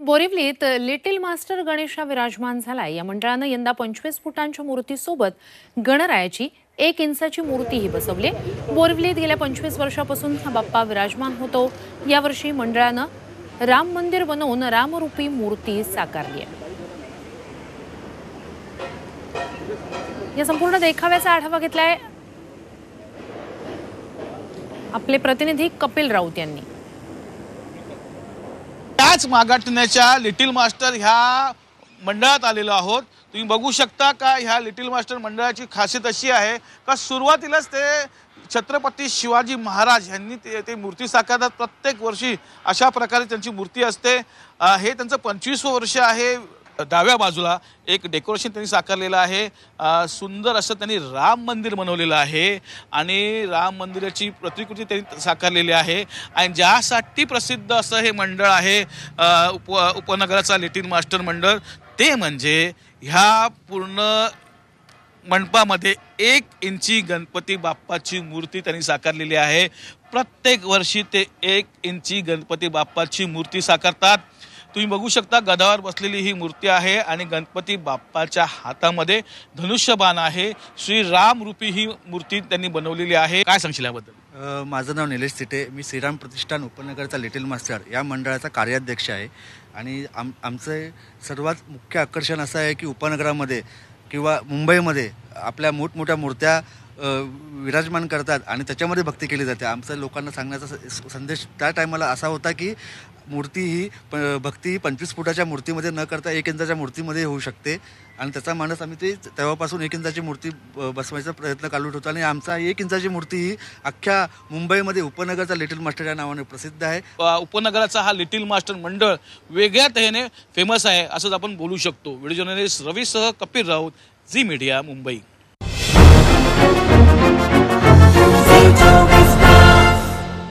बोरिवलीत little master Ganesh विराजमान झालाय। या मंडळानं यंदा 25 फुटांच्या मूर्तीसोबत गणरायाची 1 इंचाची मूर्तीही बसवली। बोरिवलीत गेल्या 25 वर्षापासून हा बाप्पा विराजमान होतो। यावर्षी मंडळानं राम मंदिर बनवून रामरूपी मूर्ती साकारली आहे। या संपूर्ण देखाव्याचा आढावा घेतलाय आपले प्रतिनिधी कपिल राऊत यांनी। त्याच मागाटण्याच्या लिटिल मास्टर ह्या मंडळात आलेलो आहोत। तुम्ही बघू शकता का ह्या लिटिल मास्टर मंडळाची खासियत अशी आहे का सुरुवातीलाच ते छत्रपती शिवाजी महाराज यांनी ते मूर्ती साकारतात। प्रत्येक वर्षी अशा प्रकारे त्यांची मूर्ती असते। हे त्यांचं 25वं वर्ष आहे। डाव्या बाजूला एक डेकोरेशन त्यांनी साकारलेलं आहे। सुंदर असं त्यांनी राम मंदिर बनवलेलं आहे आणि राम मंदिराची प्रतिकृती त्यांनी साकारलेली आहे। आणि ज्यासाठी प्रसिद्ध असं हे मंडळ आहे उपनगराचा लिटिल मास्टर मंडळ, ते म्हणजे ह्या पूर्ण मंडपामध्ये 1 इंची गणपती बाप्पाची मूर्ती त्यांनी साकारलेली आहे। प्रत्येक वर्षी ते 1 इंची गणपती बाप्पाची मूर्ती साकारतात। तुम्ही बघू शकता गदावर बसलेली ही मूर्ती आहे आणि गणपती बाप्पाच्या हातामध्ये धनुष्यबाण आहे। श्री राम रूपी ही मूर्ती त्यांनी बनवलेली आहे। काय सांगशील याबद्दल? माझं नाव निलेश तिटे, मी श्रीराम प्रतिष्ठान उपनगरचा लिटिल मास्टर या मंडळाचा कार्याध्यक्ष आहे। आणि आमचं सर्वात मुख्य आकर्षण असं आहे की उपनगरामध्ये किंवा मुंबईमध्ये आपल्या मोठमोठ्या मूर्त्या विराजमान करतात आणि त्याच्यामध्ये भक्ती केली जाते। आमच्या लोकांना सांगण्याचा संदेश त्या टायमाला असा होता की मूर्ती ही भक्ती 25 फुटाच्या मूर्तीमध्ये न करता 1 इंचाच्या मूर्तीमध्ये होऊ शकते। आणि त्याचा मानस आम्ही ते तेव्हापासून 1 इंचाची मूर्ती बसवायचा प्रयत्न चालू होता। आणि आमचा 1 इंचाची मूर्ती ही अख्ख्या मुंबईमध्ये उपनगरचा लिटिल मास्टर या नावाने प्रसिद्ध आहे। उपनगराचा हा लिटिल मास्टर मंडळ वेगळ्या तऱ्हेने फेमस आहे असंच आपण बोलू शकतो। व्हिडिओ जर्नलिस्ट रवीसह कपिल राऊत, झी मीडिया, मुंबई।